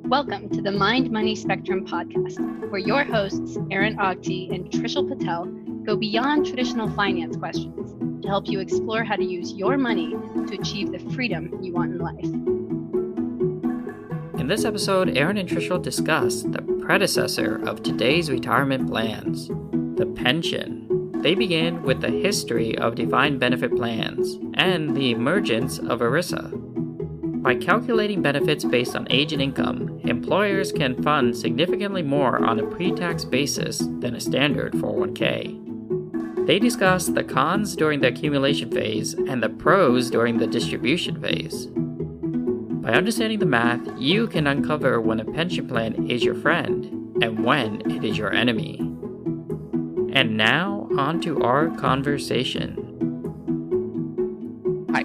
Welcome to the Mind Money Spectrum podcast, where your hosts, Aaron Agti and Trishul Patel, go beyond traditional finance questions to help you explore how to use your money to achieve the freedom you want in life. In this episode, Aaron and Trishul discuss the predecessor of today's retirement plans, the pension. They begin with the history of defined benefit plans and the emergence of ERISA. By calculating benefits based on age and income, employers can fund significantly more on a pre-tax basis than a standard 401k. They discuss the cons during the accumulation phase and the pros during the distribution phase. By understanding the math, you can uncover when a pension plan is your friend and when it is your enemy. And now, on to our conversation. Hi,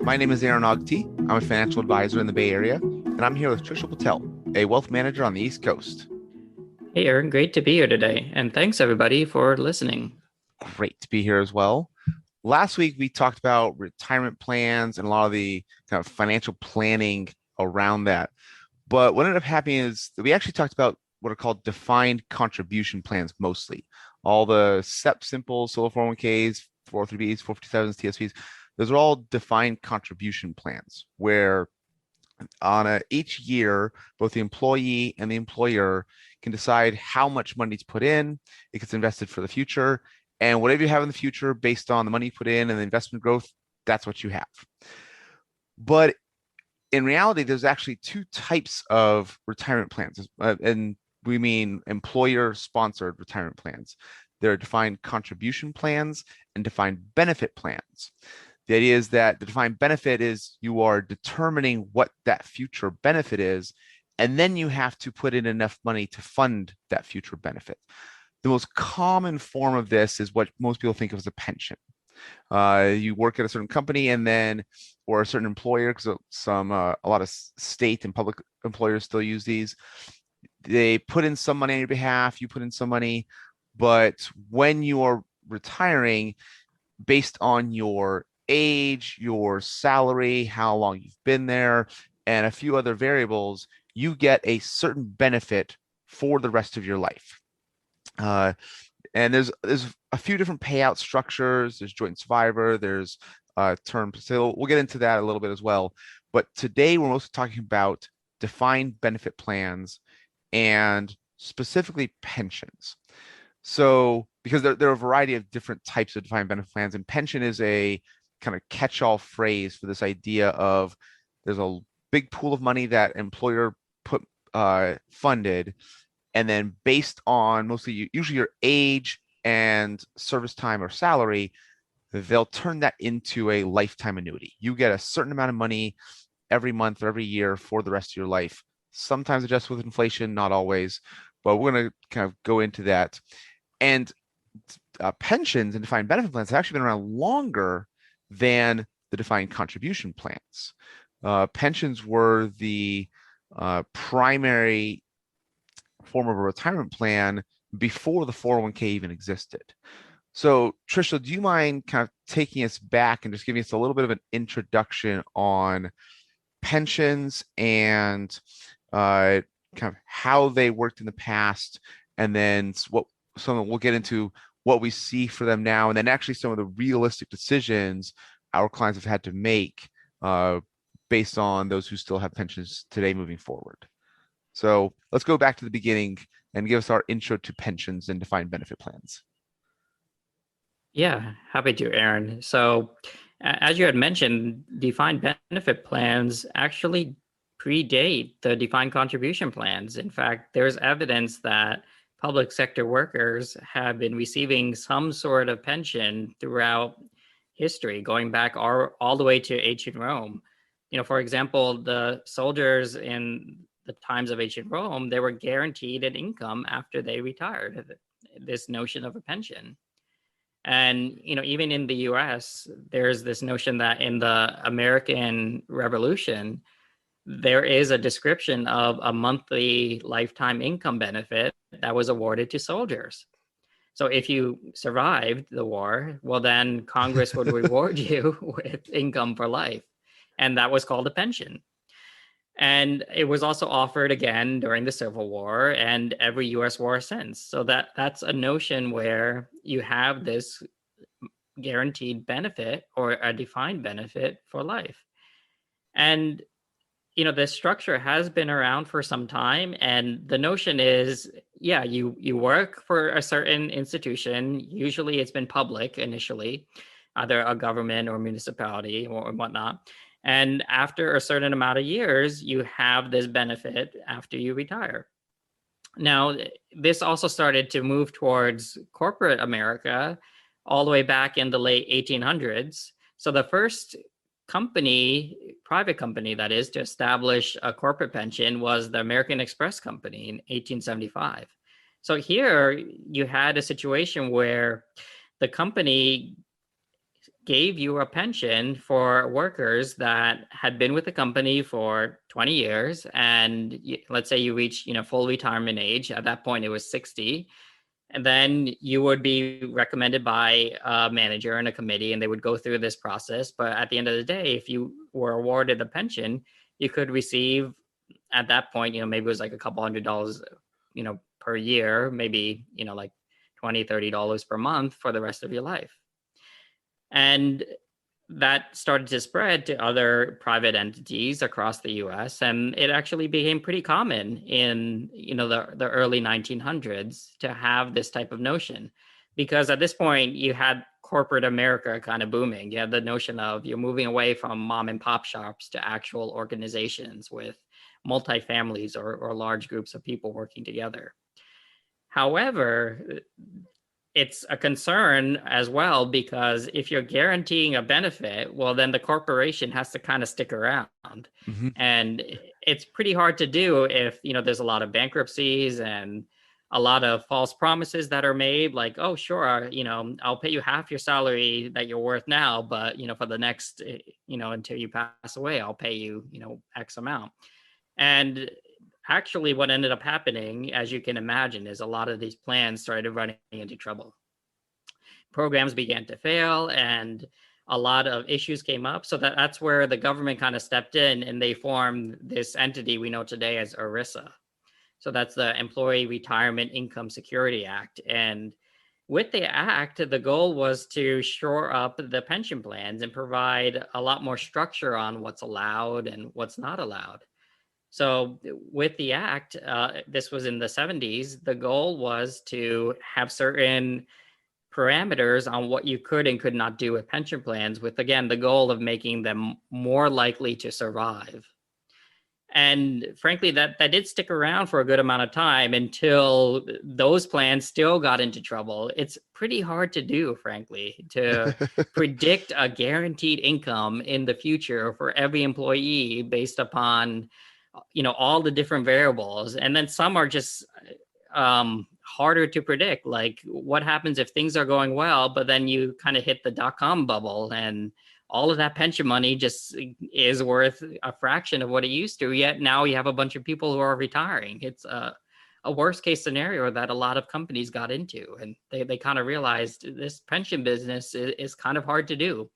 my name is Aaron Agti. I'm a financial advisor in the Bay Area, and I'm here with Trishul Patel, a wealth manager on the East Coast. Hey, Aaron, great to be here today, and thanks everybody for listening. Great to be here as well. Last week, we talked about retirement plans and a lot of the kind of financial planning around that. But what ended up happening is that we actually talked about what are called defined contribution plans mostly. All the SEP simple, solo 401ks, 403bs, 457s, TSPs, those are all defined contribution plans where each year, both the employee and the employer can decide how much money to put in. It gets invested for the future. And whatever you have in the future, based on the money you put in and the investment growth, that's what you have. But in reality, there's actually two types of retirement plans. And we mean employer-sponsored retirement plans. There are defined contribution plans and defined benefit plans. The idea is that the defined benefit is you are determining what that future benefit is, and then you have to put in enough money to fund that future benefit. The most common form of this is what most people think of as a pension. You work at a certain company or a certain employer, because a lot of state and public employers still use these. They put in some money on your behalf, you put in some money, but when you are retiring, based on your age, your salary, how long you've been there, and a few other variables, you get a certain benefit for the rest of your life. And there's a few different payout structures. There's joint survivor, there's term. So we'll get into that a little bit as well. But today we're mostly talking about defined benefit plans and specifically pensions. So because there are a variety of different types of defined benefit plans, and pension is a kind of catch-all phrase for this idea of there's a big pool of money that employer funded, and then based on mostly usually your age and service time or salary, they'll turn that into a lifetime annuity. You get a certain amount of money every month or every year for the rest of your life. Sometimes adjust with inflation, not always, but we're going to kind of go into that. And pensions and defined benefit plans have actually been around longer than the defined contribution plans. Pensions were the primary form of a retirement plan before the 401k even existed. So Trishul, do you mind kind of taking us back and just giving us a little bit of an introduction on pensions and kind of how they worked in the past, and then we'll get into what we see for them now, and then actually some of the realistic decisions our clients have had to make based on those who still have pensions today moving forward. So let's go back to the beginning and give us our intro to pensions and defined benefit plans. Yeah, happy to, Aaron. So as you had mentioned, defined benefit plans actually predate the defined contribution plans. In fact, there's evidence that public sector workers have been receiving some sort of pension throughout history, going back all the way to ancient Rome. For example, the soldiers in the times of ancient Rome, they were guaranteed an income after they retired, this notion of a pension. And, even in the US, there's this notion that in the American Revolution, there is a description of a monthly lifetime income benefit that was awarded to soldiers. So if you survived the war, well, then Congress would reward you with income for life. And that was called a pension. And it was also offered again during the Civil War and every US war since. So that's a notion where you have this guaranteed benefit or a defined benefit for life. And this structure has been around for some time, and the notion is, yeah, you work for a certain institution. Usually it's been public initially, either a government or municipality or whatnot. And after a certain amount of years, you have this benefit after you retire. Now, this also started to move towards corporate America all the way back in the late 1800s. So the first company, private company that is, to establish a corporate pension was the American Express Company in 1875. So here you had a situation where the company gave you a pension for workers that had been with the company for 20 years. And let's say you reach, full retirement age. At that point, it was 60. And then you would be recommended by a manager and a committee, and they would go through this process. But at the end of the day, if you were awarded a pension, you could receive at that point, maybe it was like a couple $100, per year, maybe, like $20, $30 per month for the rest of your life. And that started to spread to other private entities across the US. And it actually became pretty common in, the early 1900s to have this type of notion. Because at this point, you had corporate America kind of booming. You had the notion of you're moving away from mom and pop shops to actual organizations with multi-families or large groups of people working together. However, it's a concern as well, because if you're guaranteeing a benefit, well, then the corporation has to kind of stick around. Mm-hmm. And it's pretty hard to do if, there's a lot of bankruptcies and a lot of false promises that are made, like, oh, sure, I'll pay you half your salary that you're worth now, but, for the next, until you pass away, I'll pay you, X amount. And actually, what ended up happening, as you can imagine, is a lot of these plans started running into trouble. Programs began to fail, and a lot of issues came up. So that's where the government kind of stepped in, and they formed this entity we know today as ERISA. So that's the Employee Retirement Income Security Act. And with the act, the goal was to shore up the pension plans and provide a lot more structure on what's allowed and what's not allowed. So with the act, this was in the 70s, the goal was to have certain parameters on what you could and could not do with pension plans, with, again, the goal of making them more likely to survive. And frankly, that did stick around for a good amount of time until those plans still got into trouble. It's pretty hard to do, frankly, to predict a guaranteed income in the future for every employee based upon all the different variables. And then some are just harder to predict, like what happens if things are going well, but then you kind of hit the dot-com bubble and all of that pension money just is worth a fraction of what it used to, yet now you have a bunch of people who are retiring. It's a worst case scenario that a lot of companies got into, and they kind of realized this pension business is kind of hard to do.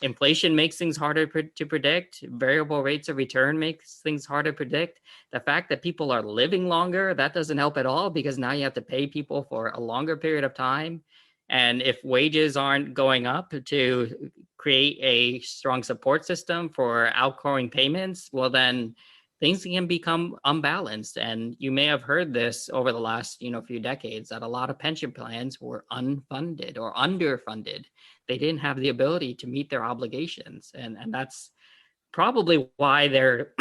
Inflation makes things harder to predict. Variable rates of return makes things harder to predict. The fact that people are living longer, that doesn't help at all, because now you have to pay people for a longer period of time. And if wages aren't going up to create a strong support system for outgoing payments, well, then things can become unbalanced. And you may have heard this over the last, few decades, that a lot of pension plans were unfunded or underfunded. They didn't have the ability to meet their obligations. And that's probably why they're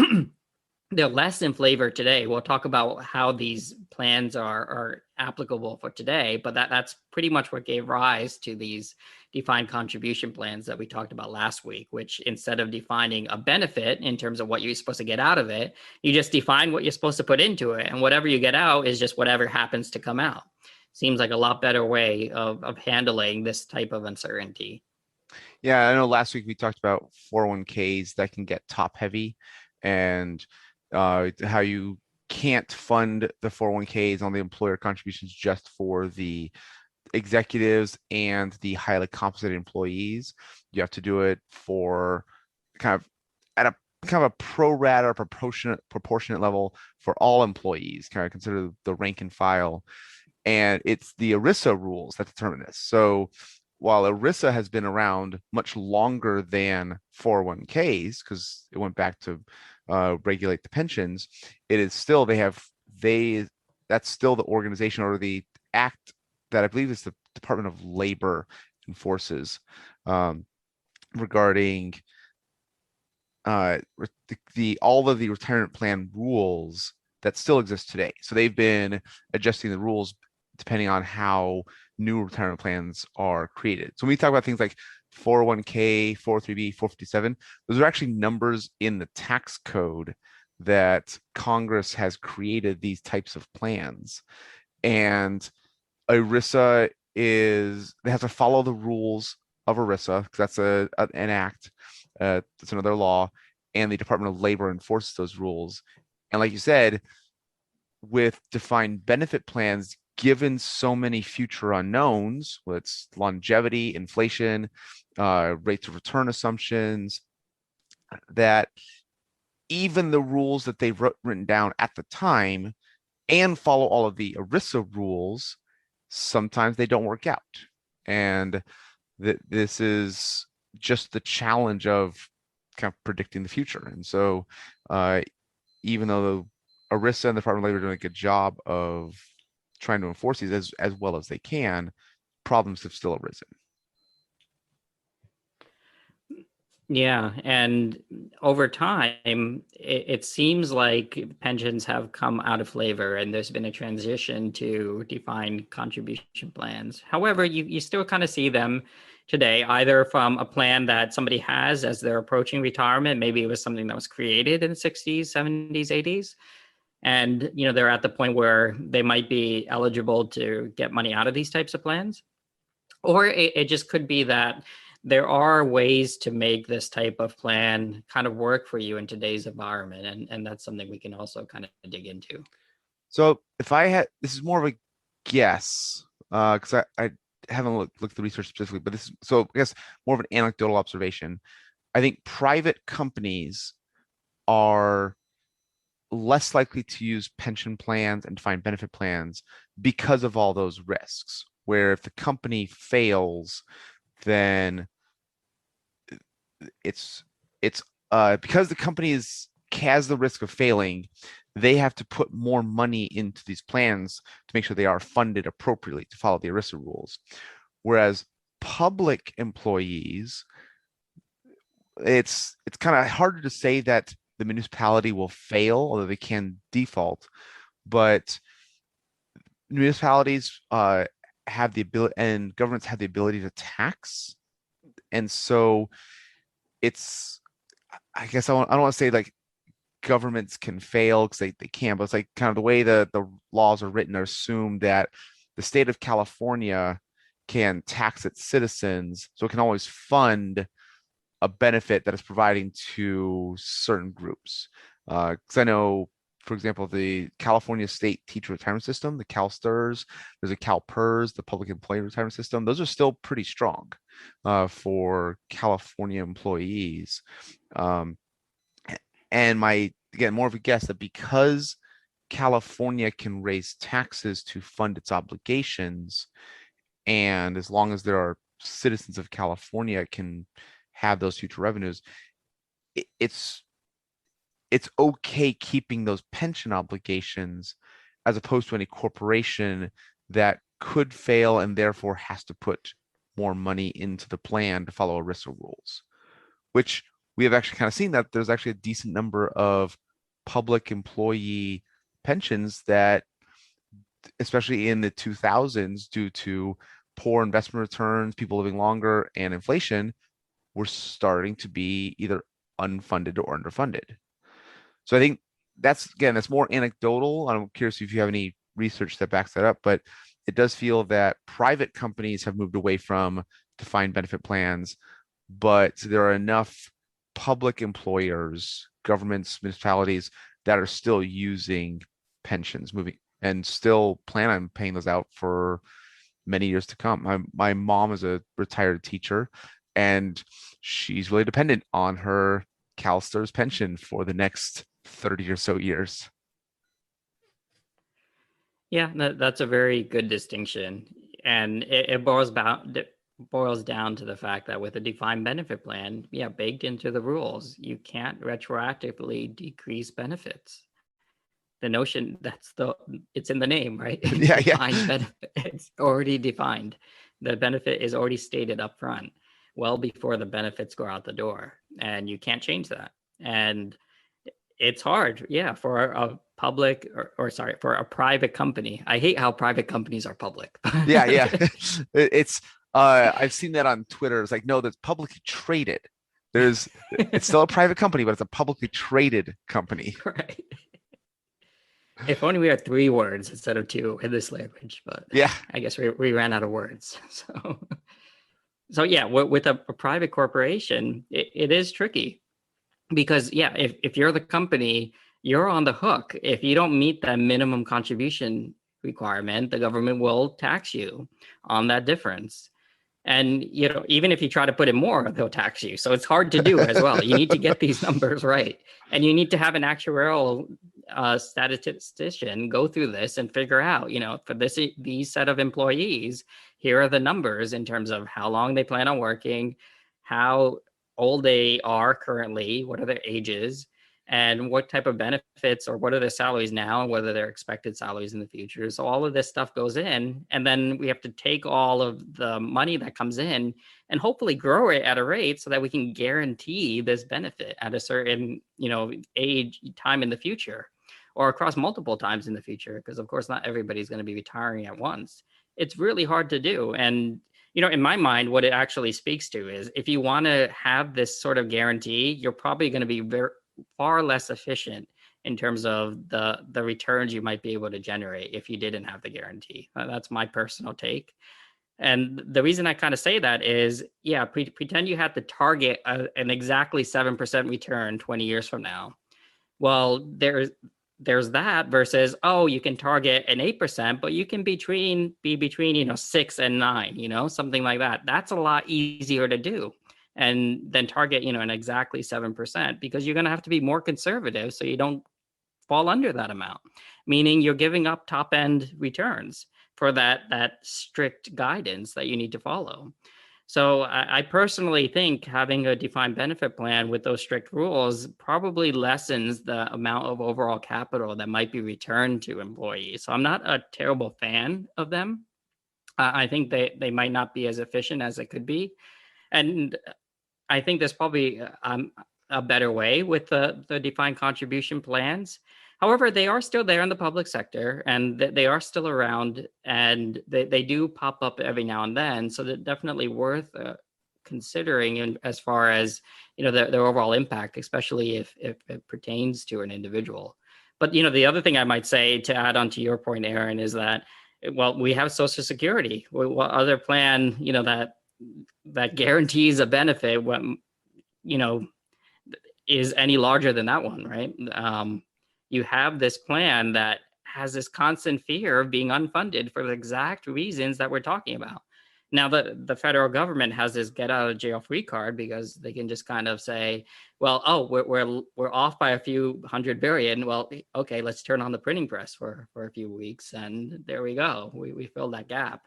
less in flavor today. We'll talk about how these plans are applicable for today, but that's pretty much what gave rise to these defined contribution plans that we talked about last week, which instead of defining a benefit in terms of what you're supposed to get out of it, you just define what you're supposed to put into it. And whatever you get out is just whatever happens to come out. Seems like a lot better way of handling this type of uncertainty. Yeah, I know last week we talked about 401ks that can get top heavy, and how you can't fund the 401ks on the employer contributions just for the executives and the highly compensated employees. You have to do it for kind of at a kind of a pro rata or proportionate level for all employees, kind of consider the rank and file. And it's the ERISA rules that determine this. So while ERISA has been around much longer than 401ks, because it went back to regulate the pensions, it is still, that's still the organization or the act that I believe is the Department of Labor enforces regarding all of the retirement plan rules that still exist today. So they've been adjusting the rules depending on how new retirement plans are created. So when we talk about things like 401k, 403b, 457, those are actually numbers in the tax code that Congress has created these types of plans. And ERISA they have to follow the rules of ERISA, because that's an act, it's another law, and the Department of Labor enforces those rules. And like you said, with defined benefit plans, given so many future unknowns, whether it's longevity, inflation, rates of return assumptions, that even the rules that they've written down at the time and follow all of the ERISA rules, sometimes they don't work out. And this is just the challenge of kind of predicting the future. And so even though ERISA and the Department of Labor are doing a good job of trying to enforce these as well as they can, problems have still arisen. Yeah, and over time, it seems like pensions have come out of flavor, and there's been a transition to defined contribution plans. However, you still kind of see them today, either from a plan that somebody has as they're approaching retirement. Maybe it was something that was created in the 60s, 70s, 80s. And they're at the point where they might be eligible to get money out of these types of plans. Or it just could be that there are ways to make this type of plan kind of work for you in today's environment. And that's something we can also kind of dig into. So this is more of a guess, because I haven't looked at the research specifically, but so I guess more of an anecdotal observation. I think private companies are less likely to use pension plans and defined benefit plans because of all those risks, where if the company fails, then it's because the company has the risk of failing, they have to put more money into these plans to make sure they are funded appropriately to follow the ERISA rules. Whereas public employees, it's kind of harder to say that the municipality will fail, although they can default. But municipalities have the ability, and governments have the ability to tax, and so I guess I don't want to say like governments can fail, because they can, but it's like kind of the way the laws are written are assumed that the state of California can tax its citizens, so it can always fund a benefit that it's providing to certain groups. Because I know, for example, the California State Teacher Retirement System, the CalSTRS, there's a CalPERS, the Public Employee Retirement System. Those are still pretty strong for California employees. And again, more of a guess that because California can raise taxes to fund its obligations, and as long as there are citizens of California can have those future revenues, it's okay keeping those pension obligations, as opposed to any corporation that could fail and therefore has to put more money into the plan to follow ERISA rules, which we have actually kind of seen that there's actually a decent number of public employee pensions that, especially in the 2000s, due to poor investment returns, people living longer, and inflation, were starting to be either unfunded or underfunded. So I think that's more anecdotal. I'm curious if you have any research that backs that up, but it does feel that private companies have moved away from defined benefit plans, but there are enough public employers, governments, municipalities that are still using pensions, and still plan on paying those out for many years to come. My mom is a retired teacher, and she's really dependent on her CalSTRS pension for the next 30 or so years. Yeah, that's a very good distinction. And it boils down to the fact that with a defined benefit plan, baked into the rules, you can't retroactively decrease benefits. The notion it's in the name, right? Yeah, Defined benefit. It's already defined. The benefit is already stated up front, well before the benefits go out the door, and you can't change that. And it's hard, for a public for a private company. I hate how private companies are public. Yeah. It's I've seen that on Twitter. It's like, no, that's publicly traded. It's still a private company, but it's a publicly traded company. Right. If only we had 3 words instead of 2 in this language, but yeah, I guess we ran out of words. So yeah, with a private corporation, it is tricky because if you're the company, you're on the hook. If you don't meet that minimum contribution requirement, the government will tax you on that difference. And even if you try to put in more, they'll tax you. So it's hard to do as well. You need to get these numbers right, and you need to have an actuarial statistician go through this and figure out, for these set of employees, here are the numbers in terms of how long they plan on working, how old they are currently, what are their ages, and what type of benefits or what are their salaries now and what are their expected salaries in the future. So all of this stuff goes in, and then we have to take all of the money that comes in and hopefully grow it at a rate so that we can guarantee this benefit at a certain, age time in the future, or across multiple times in the future, because of course not everybody's going to be retiring at once. It's really hard to do. And in my mind, what it actually speaks to is if you want to have this sort of guarantee, you're probably going to be far less efficient in terms of the returns you might be able to generate if you didn't have the guarantee. That's my personal take. And the reason I kind of say that is, pretend you had to target an exactly 7% return 20 years from now. Well, there's that versus, you can target an 8%, but you can be between 6 and 9, something like that. That's a lot easier to do. And then target, an exactly 7%, because you're going to have to be more conservative so you don't fall under that amount, meaning you're giving up top end returns for that strict guidance that you need to follow. So I personally think having a defined benefit plan with those strict rules probably lessens the amount of overall capital that might be returned to employees. So I'm not a terrible fan of them. I think they might not be as efficient as it could be. And I think there's probably a better way with the defined contribution plans. However, they are still there in the public sector, and they are still around, and they do pop up every now and then. So they're definitely worth considering as far as their overall impact, especially if it pertains to an individual. But the other thing I might say to add on to your point, Aaron, is that we have Social Security. What other plan that guarantees a benefit when is any larger than that one, right? You have this plan that has this constant fear of being unfunded for the exact reasons that we're talking about. Now, the federal government has this get out of jail free card because they can just kind of say, well, we're off by a few $100 billion. Well, okay, let's turn on the printing press for a few weeks, and there we go. We filled that gap.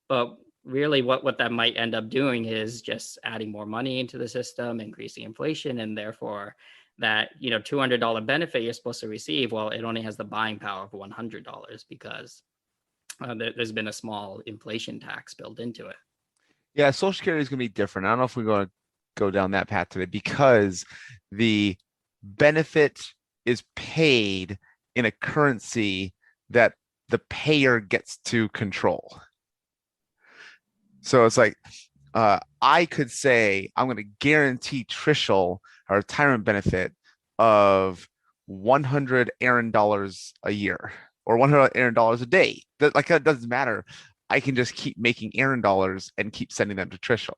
But really what that might end up doing is just adding more money into the system, increasing inflation, and therefore that $200 benefit you're supposed to receive, well, it only has the buying power of $100 because there's been a small inflation tax built into it. Yeah, Social Security is going to be different. I don't know if we're going to go down that path today because the benefit is paid in a currency that the payer gets to control. So it's like I could say I'm going to guarantee Trishul a retirement benefit of $100 Aaron dollars a year or $100 Aaron dollars a day. That doesn't matter. I can just keep making Aaron dollars and keep sending them to Trishul.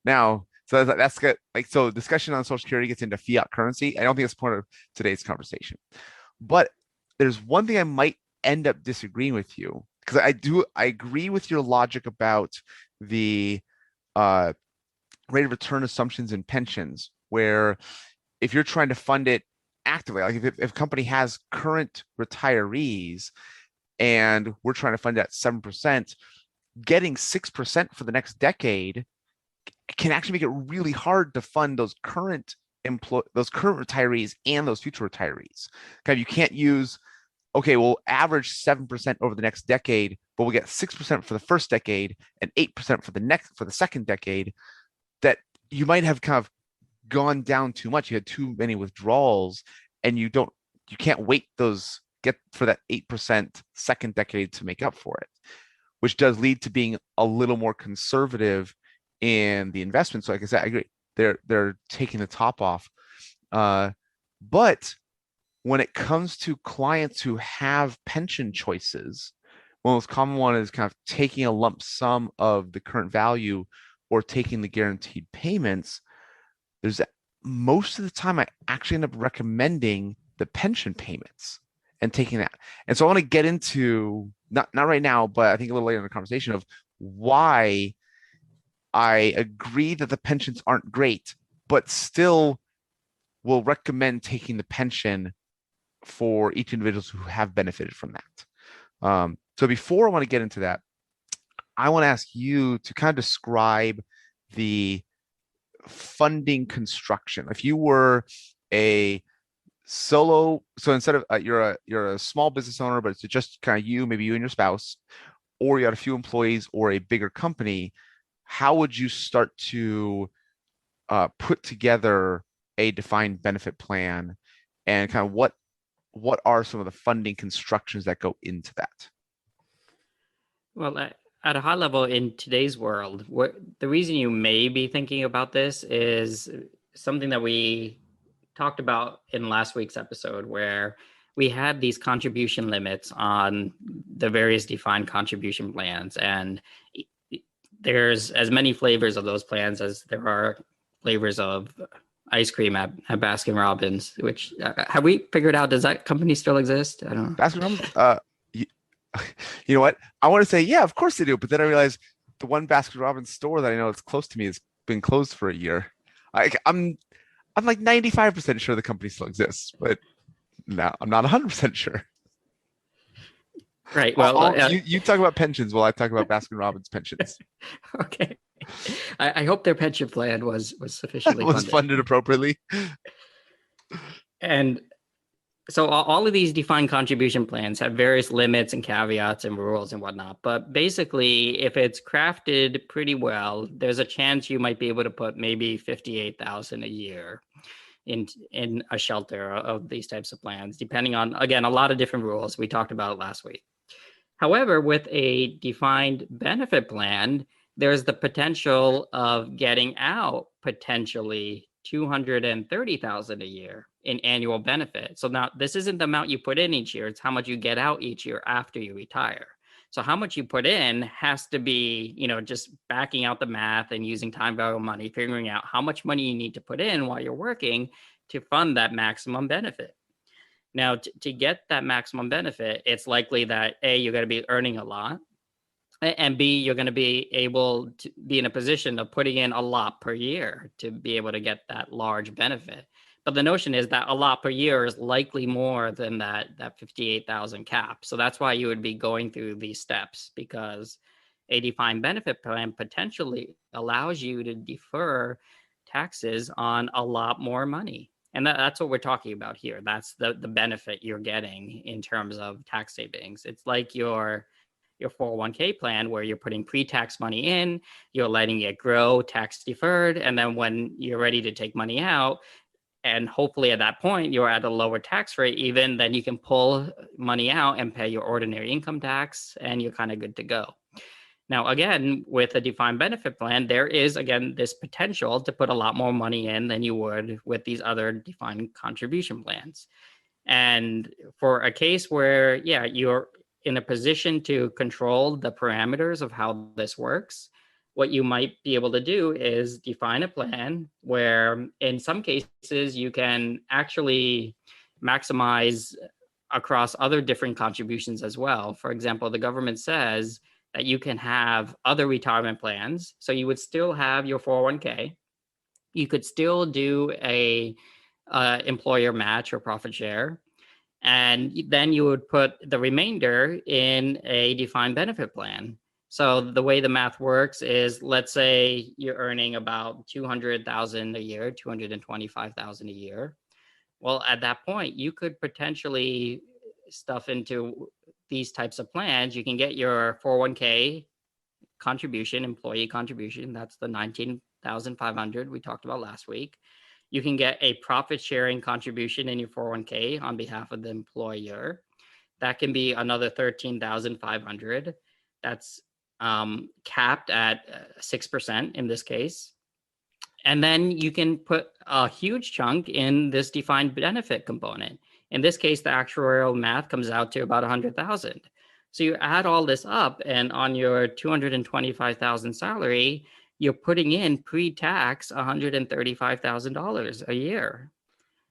Now, so that's good. So discussion on Social Security gets into fiat currency. I don't think it's part of today's conversation, but there's one thing I might end up disagreeing with you, because I agree with your logic about the rate of return assumptions in pensions, where if you're trying to fund it actively, like if a company has current retirees and we're trying to fund it at 7%, getting 6% for the next decade can actually make it really hard to fund those current retirees and those future retirees. You can't use, okay, we'll average 7% over the next decade, but we'll get 6% for the first decade and 8% for the second decade. That you might have kind of gone down too much. You had too many withdrawals, and you can't get for that 8% second decade to make up for it, which does lead to being a little more conservative in the investment. So like I said, I agree. They're taking the top off. But when it comes to clients who have pension choices, one of the most common one is kind of taking a lump sum of the current value or taking the guaranteed payments. Most of the time I actually end up recommending the pension payments and taking that. And so I want to get into, not right now, but I think a little later in the conversation, of why I agree that the pensions aren't great, but still will recommend taking the pension for each individuals who have benefited from that. So before I want to get into that, I want to ask you to kind of describe the funding construction. If you were a solo, so instead of you're a small business owner, but it's just kind of you, maybe you and your spouse, or you had a few employees or a bigger company, how would you start to put together a defined benefit plan, and kind of what are some of the funding constructions that go into that? Well, at a high level, in today's world, the reason you may be thinking about this is something that we talked about in last week's episode, where we had these contribution limits on the various defined contribution plans. And there's as many flavors of those plans as there are flavors of ice cream at Baskin Robbins, which have we figured out, does that company still exist? I don't know. Baskin Robbins, you know what? I want to say, yeah, of course they do. But then I realized the one Baskin Robbins store that I know that's close to me has been closed for a year. I'm like 95% sure the company still exists, but no, I'm not 100% sure. Right. Well, you talk about pensions while I talk about Baskin Robbins pensions. Okay. I hope their pension plan was sufficiently funded appropriately. And so all of these defined contribution plans have various limits and caveats and rules and whatnot. But basically, if it's crafted pretty well, there's a chance you might be able to put maybe $58,000 a year in a shelter of these types of plans, depending on, again, a lot of different rules. We talked about it last week. However, with a defined benefit plan, there's the potential of getting out potentially $230,000 a year in annual benefit. So now this isn't the amount you put in each year, it's how much you get out each year after you retire. So how much you put in has to be, just backing out the math and using time value money, figuring out how much money you need to put in while you're working to fund that maximum benefit. Now, to get that maximum benefit, it's likely that A, you're going to be earning a lot, and B, you're going to be able to be in a position of putting in a lot per year to be able to get that large benefit. But the notion is that a lot per year is likely more than that 58,000 cap. So that's why you would be going through these steps, because a defined benefit plan potentially allows you to defer taxes on a lot more money. And that's what we're talking about here. That's the benefit you're getting in terms of tax savings. It's like your 401k plan, where you're putting pre-tax money in, you're letting it grow tax deferred. And then when you're ready to take money out, and hopefully at that point, you're at a lower tax rate, even then you can pull money out and pay your ordinary income tax, and you're kind of good to go. Now, again, with a defined benefit plan, there is, again, this potential to put a lot more money in than you would with these other defined contribution plans. And for a case where, you're in a position to control the parameters of how this works, what you might be able to do is define a plan where in some cases you can actually maximize across other different contributions as well. For example, the government says that you can have other retirement plans. So you would still have your 401k. You could still do a employer match or profit share. And then you would put the remainder in a defined benefit plan. So the way the math works is, let's say you're earning about 200,000 a year, 225,000 a year. Well, at that point, you could potentially stuff into these types of plans. You can get your 401k contribution, employee contribution. That's the 19,500 we talked about last week. You can get a profit sharing contribution in your 401k on behalf of the employer. That can be another 13,500. That's capped at 6% in this case. And then you can put a huge chunk in this defined benefit component. In this case, the actuarial math comes out to about 100,000. So you add all this up, and on your 225,000 salary, you're putting in pre-tax $135,000 a year.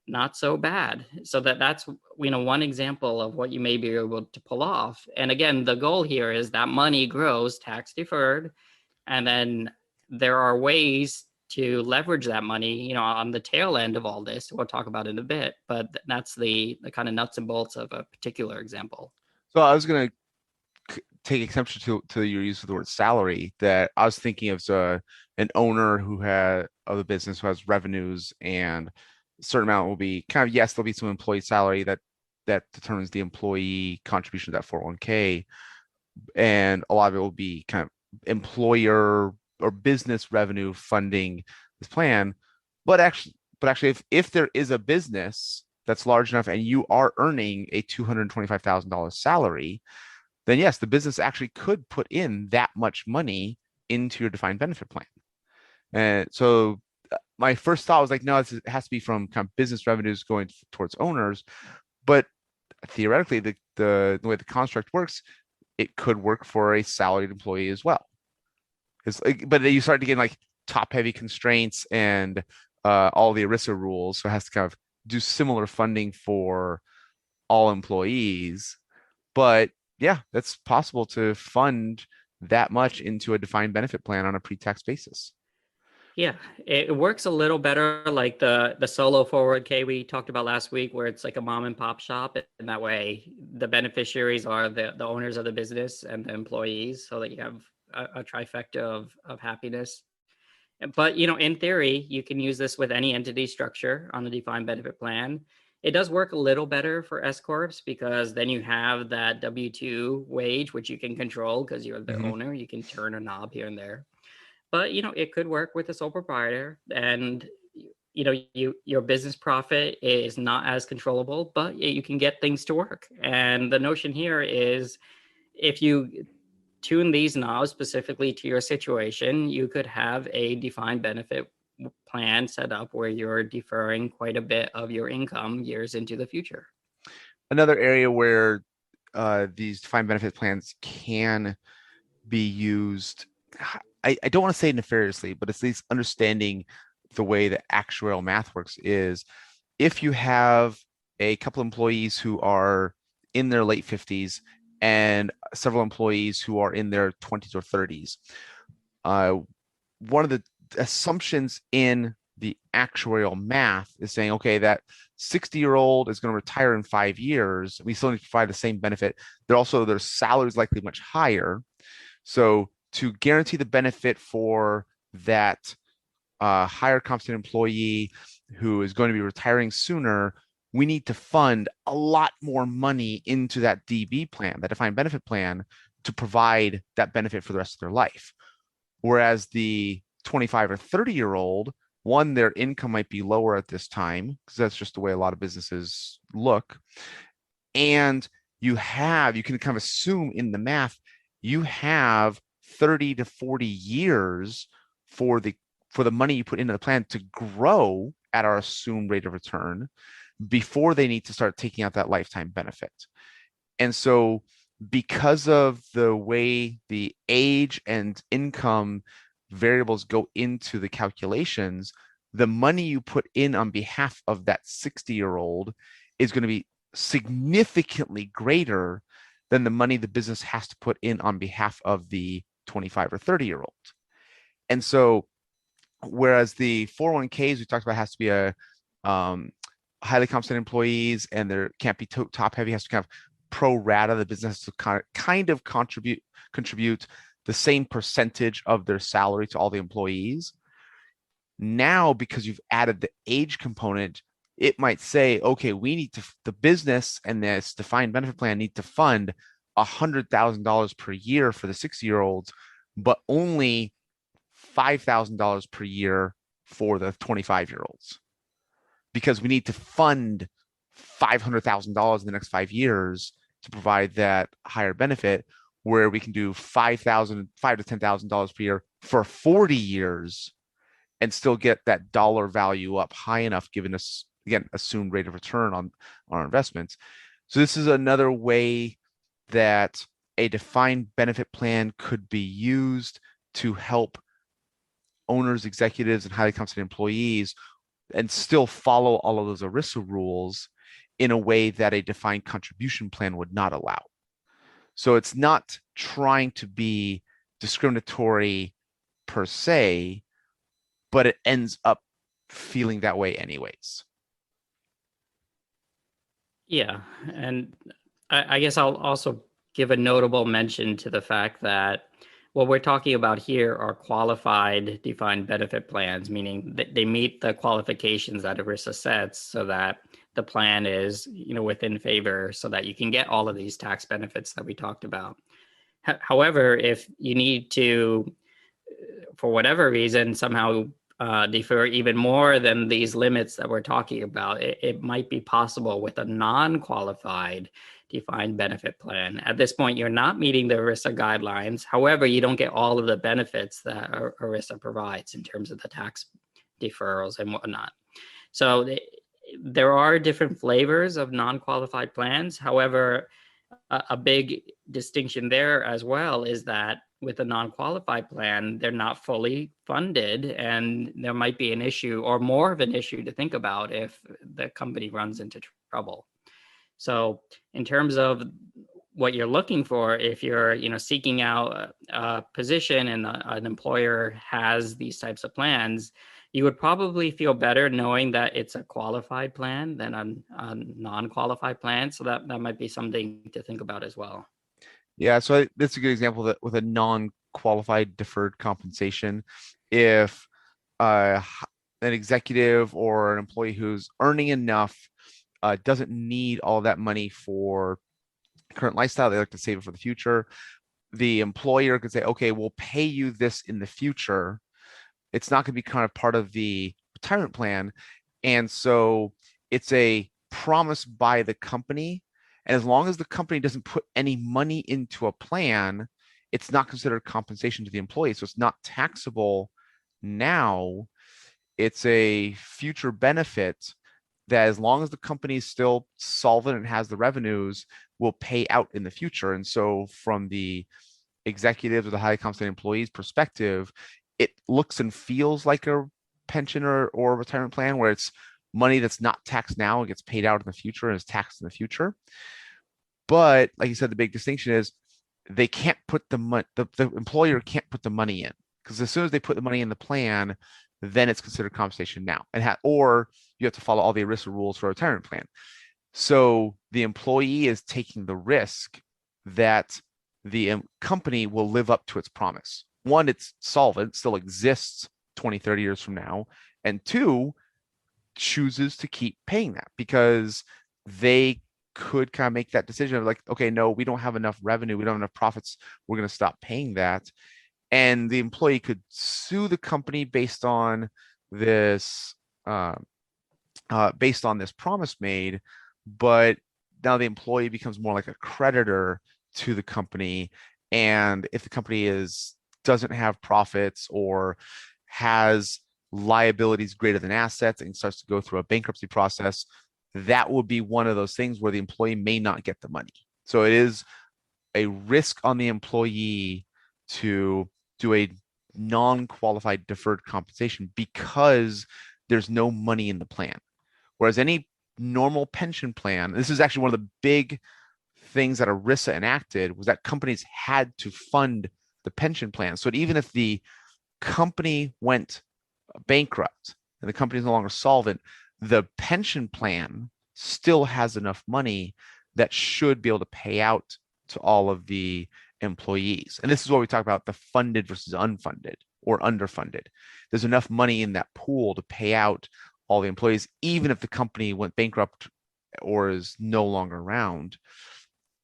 Not so bad. So that's one example of what you may be able to pull off. And again, the goal here is that money grows tax deferred, and then there are ways to leverage that money, on the tail end of all this. We'll talk about it in a bit, but that's the kind of nuts and bolts of a particular example. So I was going to take exception to your use of the word salary. That I was thinking of an owner of a business who has revenues, and a certain amount will be kind of, yes, there'll be some employee salary that determines the employee contribution to that 401k, and a lot of it will be kind of employer or business revenue funding this plan. But actually, if there is a business that's large enough and you are earning a $225,000 salary, then yes, the business actually could put in that much money into your defined benefit plan. And so my first thought was like, no, it has to be from kind of business revenues going towards owners. But theoretically, the way the construct works, it could work for a salaried employee as well. But you start to get like top-heavy constraints and all the ERISA rules, so it has to kind of do similar funding for all employees. But yeah, that's possible to fund that much into a defined benefit plan on a pre-tax basis. Yeah, it works a little better like the solo 401k we talked about last week, where it's like a mom and pop shop, and that way the beneficiaries are the owners of the business and the employees, so that you have a trifecta of happiness. But in theory, you can use this with any entity structure on a defined benefit plan. It does work a little better for S corps, because then you have that W-2 wage, which you can control because you're the owner. You can turn a knob here and there. But it could work with a sole proprietor, and your business profit is not as controllable, but you can get things to work. And the notion here is, if you tune these knobs specifically to your situation, you could have a defined benefit plan set up where you're deferring quite a bit of your income years into the future. Another area where these defined benefit plans can be used, I don't want to say nefariously, but it's at least understanding the way the actuarial math works, is if you have a couple employees who are in their late 50s and several employees who are in their 20s or 30s. One of the assumptions in the actuarial math is saying, okay, that 60-year-old is going to retire in 5 years. We still need to provide the same benefit. Their salary is likely much higher. So to guarantee the benefit for that higher competent employee who is going to be retiring sooner, we need to fund a lot more money into that DB plan, that defined benefit plan, to provide that benefit for the rest of their life. Whereas the 25 or 30-year-old, one, their income might be lower at this time, because that's just the way a lot of businesses look. And you can kind of assume in the math, you have 30 to 40 years for the money you put into the plan to grow at our assumed rate of return before they need to start taking out that lifetime benefit. And so because of the way the age and income variables go into the calculations, the money you put in on behalf of that 60-year-old is going to be significantly greater than the money the business has to put in on behalf of the 25 or 30-year-old. And so whereas the 401ks we talked about has to be highly compensated employees and there can't be top heavy, has to kind of pro rata, the business to kind of contribute the same percentage of their salary to all the employees. Now, because you've added the age component, it might say, okay, we need to, the business and this defined benefit plan need to fund $100,000 per year for the 60-year-olds, but only $5,000 per year for the 25-year-olds, because we need to fund $500,000 in the next 5 years to provide that higher benefit, where we can do $5,000 to $10,000 per year for 40 years and still get that dollar value up high enough, given us, again, assumed rate of return on our investments. So this is another way that a defined benefit plan could be used to help owners, executives, and highly compensated employees and still follow all of those ERISA rules in a way that a defined contribution plan would not allow. So it's not trying to be discriminatory per se, but it ends up feeling that way anyways. Yeah, and I guess I'll also give a notable mention to the fact that what we're talking about here are qualified defined benefit plans, meaning that they meet the qualifications that ERISA sets so that the plan is, within favor so that you can get all of these tax benefits that we talked about. However, if you need to, for whatever reason, somehow defer even more than these limits that we're talking about, it might be possible with a non-qualified defined benefit plan. At this point, you're not meeting the ERISA guidelines. However, you don't get all of the benefits that ERISA provides in terms of the tax deferrals and whatnot. So there are different flavors of non-qualified plans. However, a big distinction there as well is that with a non-qualified plan, they're not fully funded, and there might be an issue or more of an issue to think about if the company runs into trouble. So in terms of what you're looking for, if you're seeking out a position and an employer has these types of plans, you would probably feel better knowing that it's a qualified plan than a non-qualified plan. So that might be something to think about as well. Yeah, so that's a good example that with a non-qualified deferred compensation, if an executive or an employee who's earning enough doesn't need all that money for current lifestyle, they like to save it for the future, the employer could say, okay, we'll pay you this in the future. It's not going to be kind of part of the retirement plan. And so it's a promise by the company. And as long as the company doesn't put any money into a plan, it's not considered compensation to the employee. So it's not taxable now. It's a future benefit that, as long as the company is still solvent and has the revenues, will pay out in the future. And so from the executives or the highly compensated employees perspective, it looks and feels like a pension or a retirement plan where it's money that's not taxed now and gets paid out in the future and is taxed in the future. But like you said, the big distinction is they can't put the money, the employer can't put the money in, because as soon as they put the money in the plan, then it's considered compensation now, or you have to follow all the ERISA rules for a retirement plan. So the employee is taking the risk that the company will live up to its promise. One, it's solvent, still exists 20, 30 years from now. And two, chooses to keep paying that because they could kind of make that decision of like, okay, no, we don't have enough revenue, we don't have enough profits, we're going to stop paying that. And the employee could sue the company based on this promise made, but now the employee becomes more like a creditor to the company. And if the company doesn't have profits or has liabilities greater than assets and starts to go through a bankruptcy process, that would be one of those things where the employee may not get the money. So it is a risk on the employee to do a non-qualified deferred compensation because there's no money in the plan. Whereas any normal pension plan, this is actually one of the big things that ERISA enacted, was that companies had to fund the pension plan. So even if the company went bankrupt and the company is no longer solvent, The pension plan still has enough money that should be able to pay out to all of the employees. And this is what we talk about, the funded versus unfunded or underfunded. There's enough money in that pool to pay out all the employees, even if the company went bankrupt or is no longer around.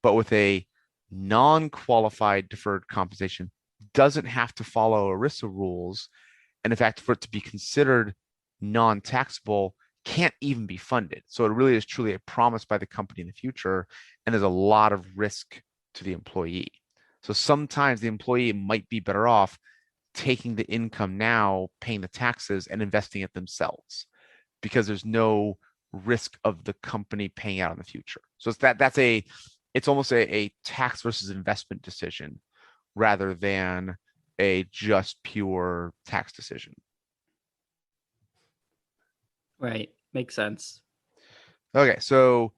But with a non-qualified deferred compensation, doesn't have to follow ERISA rules. And in fact, for it to be considered non-taxable, can't even be funded. So it really is truly a promise by the company in the future, and there's a lot of risk to the employee. So sometimes the employee might be better off taking the income now, paying the taxes, and investing it themselves, because there's no risk of the company paying out in the future. So it's almost a tax versus investment decision rather than a just pure tax decision. Right. Makes sense. Okay, so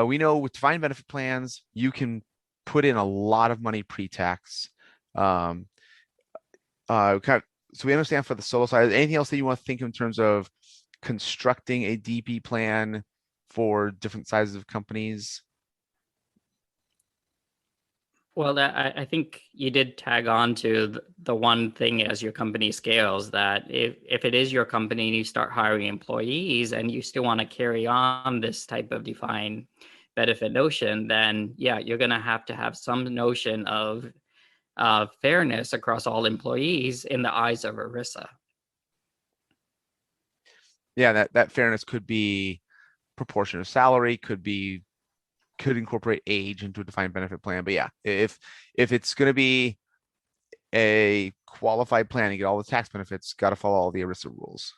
we know with defined benefit plans, you can put in a lot of money pre-tax. So we understand for the solo side. Anything else that you want to think in terms of constructing a DB plan for different sizes of companies? Well, I think you did tag on to the one thing as your company scales, that if it is your company and you start hiring employees and you still want to carry on this type of defined benefit notion, then yeah, you're going to have some notion of fairness across all employees in the eyes of ERISA. Yeah, that fairness could be proportion of salary, could incorporate age into a defined benefit plan. But yeah, if it's going to be a qualified plan, you get all the tax benefits, got to follow all the ERISA rules.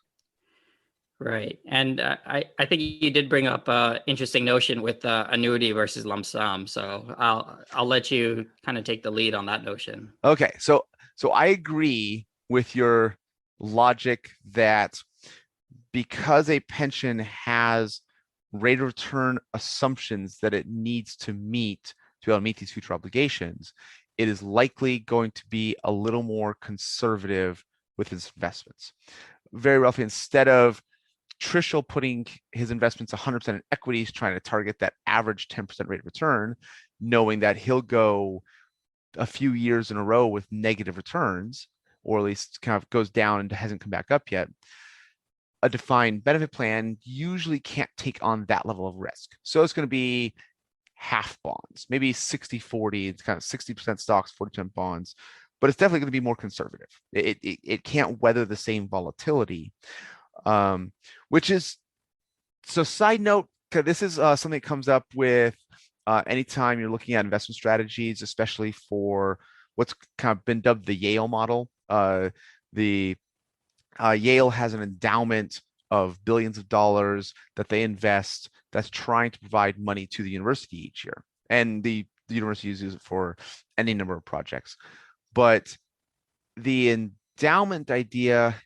Right. And I think you did bring up an interesting notion with annuity versus lump sum. So I'll let you kind of take the lead on that notion. Okay. So I agree with your logic that because a pension has rate of return assumptions that it needs to meet to be able to meet these future obligations, it is likely going to be a little more conservative with its investments. Very roughly, instead of Trishul putting his investments 100% in equities, trying to target that average 10% rate of return, knowing that he'll go a few years in a row with negative returns, or at least kind of goes down and hasn't come back up yet, a defined benefit plan usually can't take on that level of risk. So it's going to be half bonds, maybe 60-40, it's kind of 60% stocks, 40% bonds, but it's definitely going to be more conservative. It can't weather the same volatility, which is, so side note, this is something that comes up with anytime you're looking at investment strategies, especially for what's kind of been dubbed the Yale model. Yale has an endowment of billions of dollars that they invest that's trying to provide money to the university each year. And the university uses it for any number of projects. But the endowment idea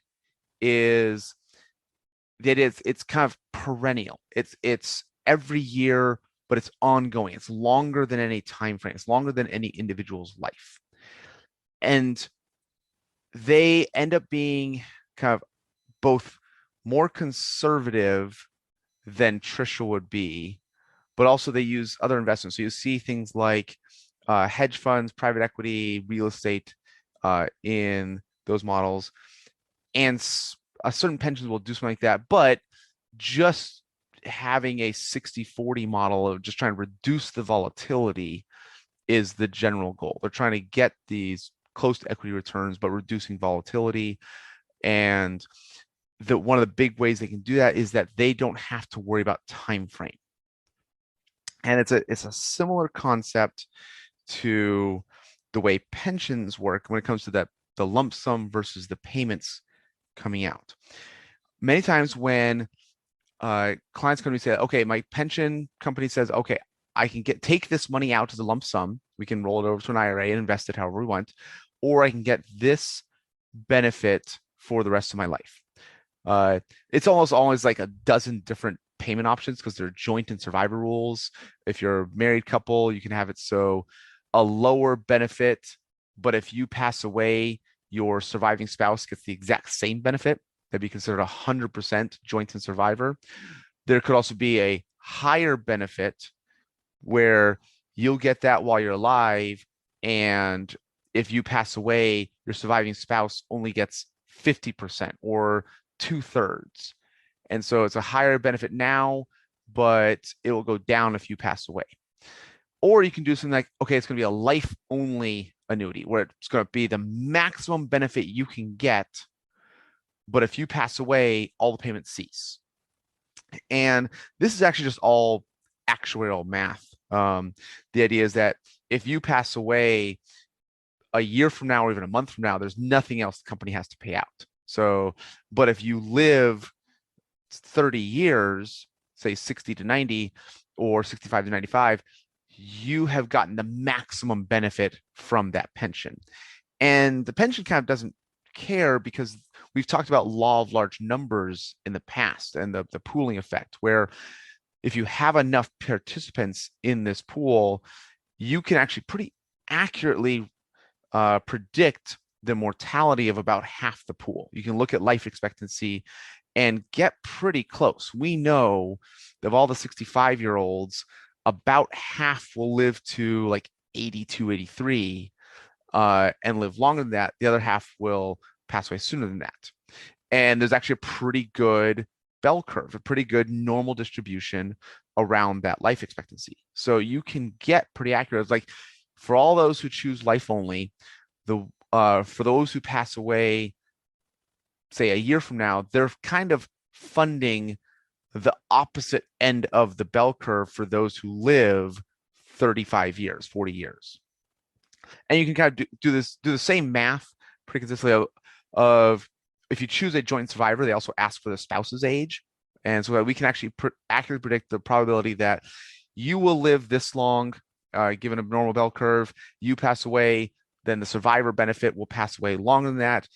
is that it's kind of perennial. It's every year, but it's ongoing. It's longer than any time frame. It's longer than any individual's life. And they end up being kind of both more conservative than Trishul would be, but also they use other investments. So you see things like hedge funds, private equity, real estate in those models, and certain pensions will do something like that. But just having a 60-40 model of just trying to reduce the volatility is the general goal. They're trying to get these close to equity returns, but reducing volatility. And one of the big ways they can do that is that they don't have to worry about time frame. And it's a similar concept to the way pensions work when it comes to the lump sum versus the payments coming out. Many times when clients come to me and say, okay, my pension company says, okay, I can take this money out as a lump sum. We can roll it over to an IRA and invest it however we want, or I can get this benefit for the rest of my life. It's almost always like a dozen different payment options because they're joint and survivor rules. If you're a married couple, you can have it so a lower benefit, but if you pass away, your surviving spouse gets the exact same benefit. that'd be considered 100% joint and survivor. There could also be a higher benefit where you'll get that while you're alive, and if you pass away, your surviving spouse only gets 50% or 2/3. And so it's a higher benefit now, but it will go down if you pass away. Or you can do something like, okay, it's going to be a life only annuity where it's going to be the maximum benefit you can get, but if you pass away, all the payments cease. And this is actually just all actuarial math. The idea is that if you pass away a year from now or even a month from now, there's nothing else the company has to pay out. So, but if you live 30 years, say 60 to 90 or 65 to 95, you have gotten the maximum benefit from that pension. And the pension kind of doesn't care because we've talked about law of large numbers in the past and the pooling effect, where if you have enough participants in this pool, you can actually pretty accurately predict the mortality of about half the pool. You can look at life expectancy and get pretty close. We know of all the 65-year-olds, about half will live to like 82, 83 and live longer than that. The other half will pass away sooner than that. And there's actually a pretty good bell curve, a pretty good normal distribution around that life expectancy. So you can get pretty accurate. It's like for all those who choose life only, for those who pass away, say a year from now, they're kind of funding the opposite end of the bell curve for those who live 35 years, 40 years. And you can kind of do the same math pretty consistently of if you choose a joint survivor, they also ask for the spouse's age. And so that we can actually accurately predict the probability that you will live this long, given a normal bell curve. You pass away, then the survivor benefit will pass away longer than that,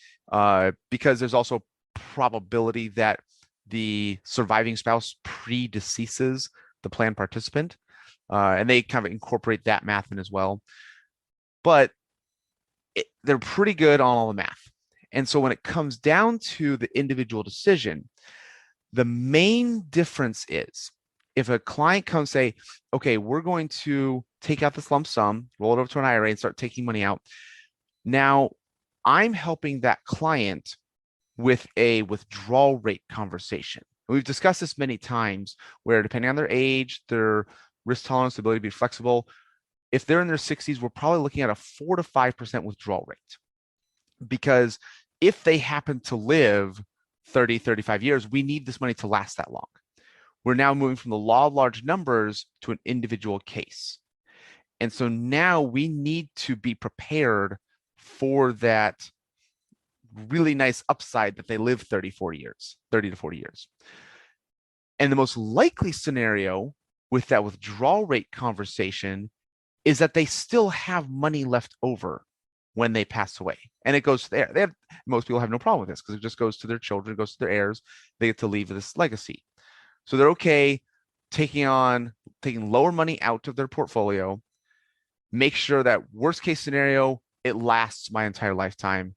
because there's also probability that the surviving spouse predeceases the plan participant, and they kind of incorporate that math in as well. But they're pretty good on all the math. And so when it comes down to the individual decision, the main difference is if a client comes say, okay, we're going to take out this lump sum, roll it over to an IRA and start taking money out. Now I'm helping that client with a withdrawal rate conversation. We've discussed this many times where depending on their age, their risk tolerance, ability to be flexible, if they're in their 60s, we're probably looking at a 4 to 5% withdrawal rate. Because if they happen to live 30, 35 years, we need this money to last that long. We're now moving from the law of large numbers to an individual case. And so now we need to be prepared for that really nice upside that they live 30 to 40 years. And the most likely scenario with that withdrawal rate conversation is that they still have money left over when they pass away. And it goes to there. Most people have no problem with this because it just goes to their children, it goes to their heirs. They get to leave this legacy. So they're okay taking lower money out of their portfolio, make sure that worst case scenario, it lasts my entire lifetime.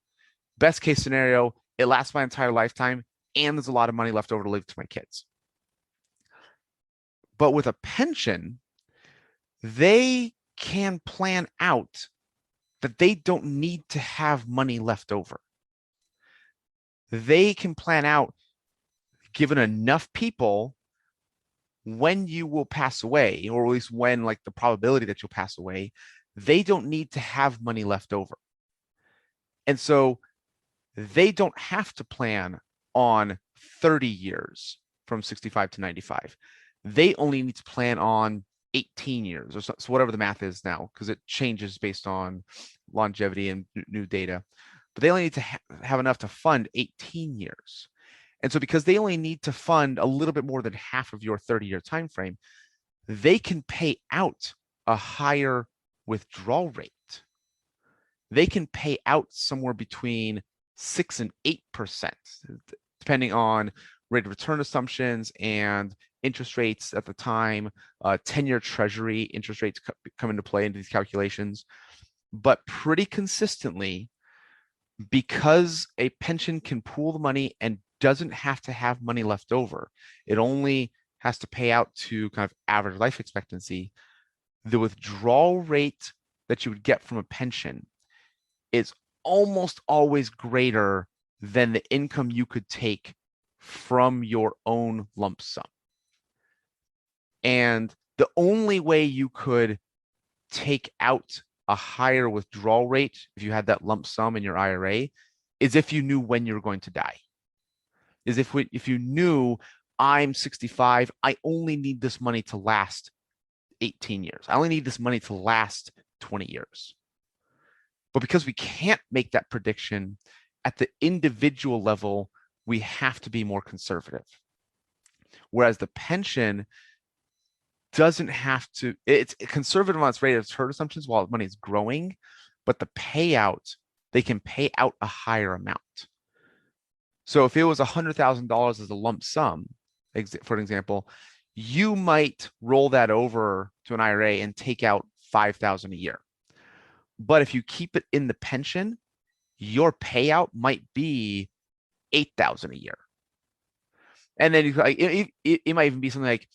Best case scenario, it lasts my entire lifetime, and there's a lot of money left over to leave to my kids. But with a pension, they can plan out that they don't need to have money left over. They can plan out, given enough people, when you will pass away, or at least when like the probability that you'll pass away, they don't need to have money left over. And so they don't have to plan on 30 years from 65 to 95. They only need to plan on 18 years or so whatever the math is now, because it changes based on longevity and new data. But they only need to have enough to fund 18 years. And so because they only need to fund a little bit more than half of your 30-year time frame, they can pay out a higher withdrawal rate. They can pay out somewhere between 6 and 8%, depending on rate of return assumptions and interest rates at the time. 10-year treasury interest rates come into play into these calculations. But pretty consistently, because a pension can pool the money and doesn't have to have money left over. It only has to pay out to kind of average life expectancy. The withdrawal rate that you would get from a pension is almost always greater than the income you could take from your own lump sum. And the only way you could take out a higher withdrawal rate if you had that lump sum in your IRA is if you knew when you're going to die. Is if you knew, I'm 65, I only need this money to last 18 years. I only need this money to last 20 years. But because we can't make that prediction at the individual level, we have to be more conservative. Whereas the pension doesn't have to, it's conservative on its rate of return assumptions while money is growing, but the payout, they can pay out a higher amount. So if it was $100,000 as a lump sum, for an example, you might roll that over to an IRA and take out $5,000 a year. But if you keep it in the pension, your payout might be $8,000 a year. And then it might even be something like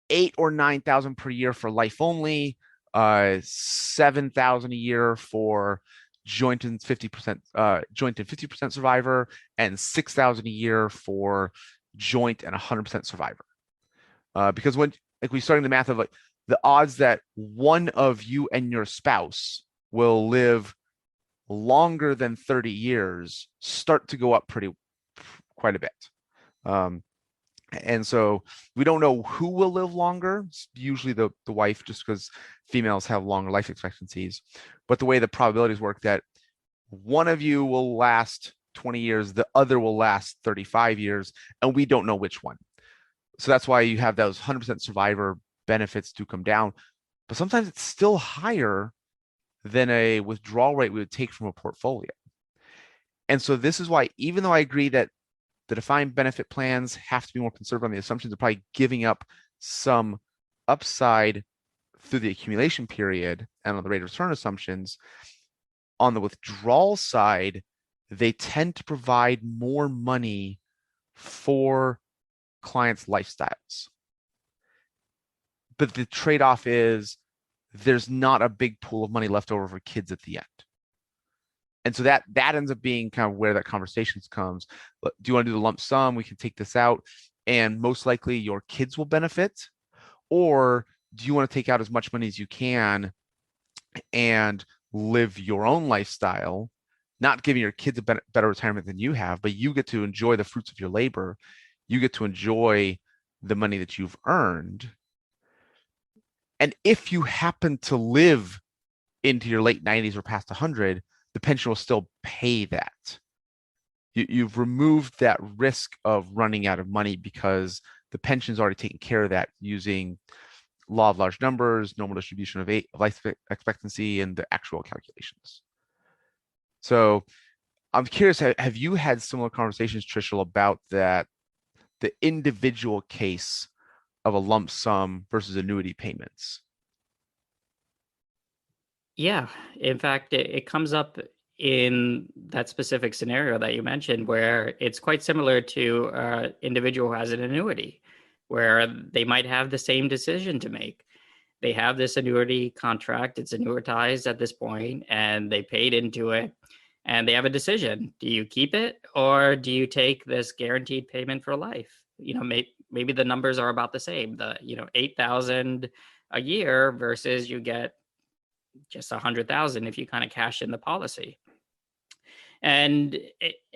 8,000 or 9,000 per year for life only, 7,000 a year for joint and 50% survivor, and 6,000 a year for joint and 100% survivor. Because when we starting the math of like the odds that one of you and your spouse will live longer than 30 years start to go up quite a bit. And so we don't know who will live longer. It's usually the wife, just because females have longer life expectancies. But the way the probabilities work, that one of you will last 20 years, the other will last 35 years, and we don't know which one. So that's why you have those 100% survivor benefits to come down. But sometimes it's still higher than a withdrawal rate we would take from a portfolio. And so this is why, even though I agree that the defined benefit plans have to be more conservative on the assumptions, of probably giving up some upside through the accumulation period and on the rate of return assumptions, on the withdrawal side, they tend to provide more money for clients' lifestyles. But the trade-off is there's not a big pool of money left over for kids at the end. And so that ends up being kind of where that conversation comes. But do you want to do the lump sum? We can take this out, and most likely your kids will benefit. Or do you want to take out as much money as you can and live your own lifestyle, not giving your kids a better retirement than you have, but you get to enjoy the fruits of your labor. You get to enjoy the money that you've earned. And if you happen to live into your late 90s or past 100, the pension will still pay that. You've removed that risk of running out of money because the pension's already taken care of that using law of large numbers, normal distribution of life expectancy, and the actual calculations. So I'm curious, have you had similar conversations, Trishul, about that, the individual case of a lump sum versus annuity payments? Yeah, in fact, it comes up in that specific scenario that you mentioned, where it's quite similar to an individual who has an annuity, where they might have the same decision to make. They have this annuity contract, it's annuitized at this point, and they paid into it, and they have a decision. Do you keep it, or do you take this guaranteed payment for life? Maybe the numbers are about the same, 8,000 a year versus you get just 100,000 if you kind of cash in the policy. And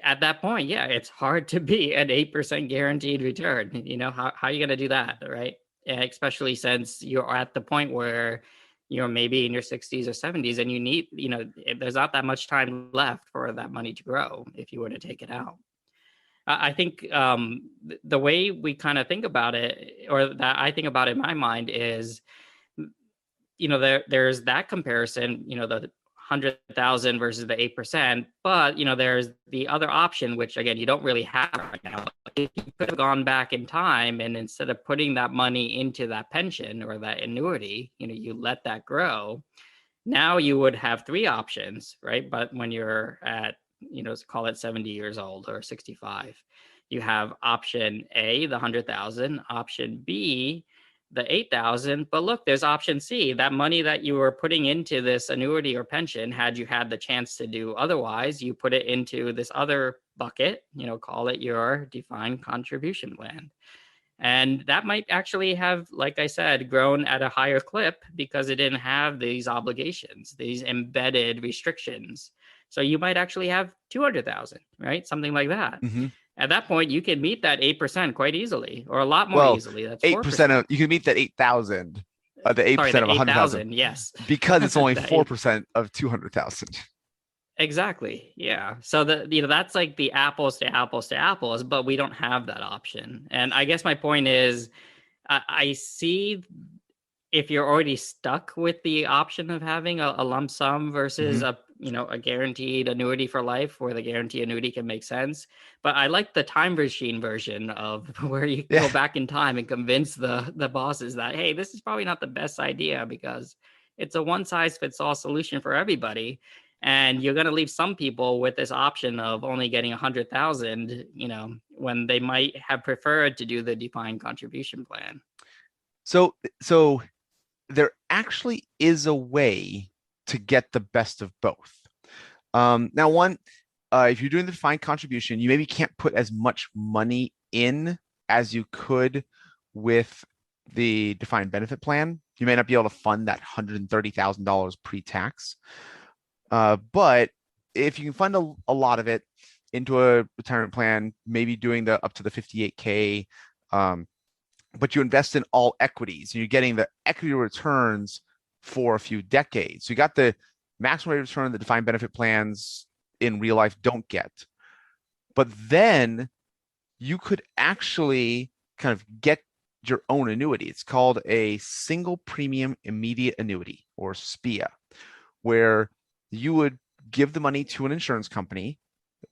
at that point, yeah, it's hard to be an 8% guaranteed return. How are you going to do that, right? And especially since you're at the point where you're maybe in your 60s or 70s and you need, there's not that much time left for that money to grow if you were to take it out. I think the way we kind of think about it, or that I think about it in my mind, is there's that comparison, the 100,000 versus the 8%, but there's the other option, which again you don't really have right now. If you could have gone back in time and instead of putting that money into that pension or that annuity, you let that grow, now you would have three options, right? But when you're at call it 70 years old or 65. You have option A, the 100,000, option B, the 8,000. But look, there's option C, that money that you were putting into this annuity or pension, had you had the chance to do otherwise, you put it into this other bucket, call it your defined contribution plan. And that might actually have, like I said, grown at a higher clip because it didn't have these obligations, these embedded restrictions. So you might actually have 200,000, right? Something like that. Mm-hmm. At that point, you can meet that 8% quite easily, or a lot more Well, easily. That's 8% 4%. of, you can meet that 8,000, the 8% Sorry, of the 100,000. 8,000, yes. Because it's only That 4% of 200,000. Exactly. Yeah. So that's like the apples to apples to apples, but we don't have that option. And I guess my point is, I see if you're already stuck with the option of having a lump sum versus a guaranteed annuity for life, where the guarantee annuity can make sense. But I like the time machine version of where you go back in time and convince the bosses that, hey, this is probably not the best idea because it's a one size fits all solution for everybody. And you're going to leave some people with this option of only getting 100,000, when they might have preferred to do the defined contribution plan. So there actually is a way to get the best of both. Now, one, if you're doing the defined contribution, you maybe can't put as much money in as you could with the defined benefit plan. You may not be able to fund that $130,000 pre-tax. But if you can fund a lot of it into a retirement plan, maybe doing the up to the 58K, but you invest in all equities and you're getting the equity returns for a few decades. So you got the maximum rate of return that defined benefit plans in real life don't get. But then you could actually kind of get your own annuity. It's called a single premium immediate annuity, or SPIA, where you would give the money to an insurance company,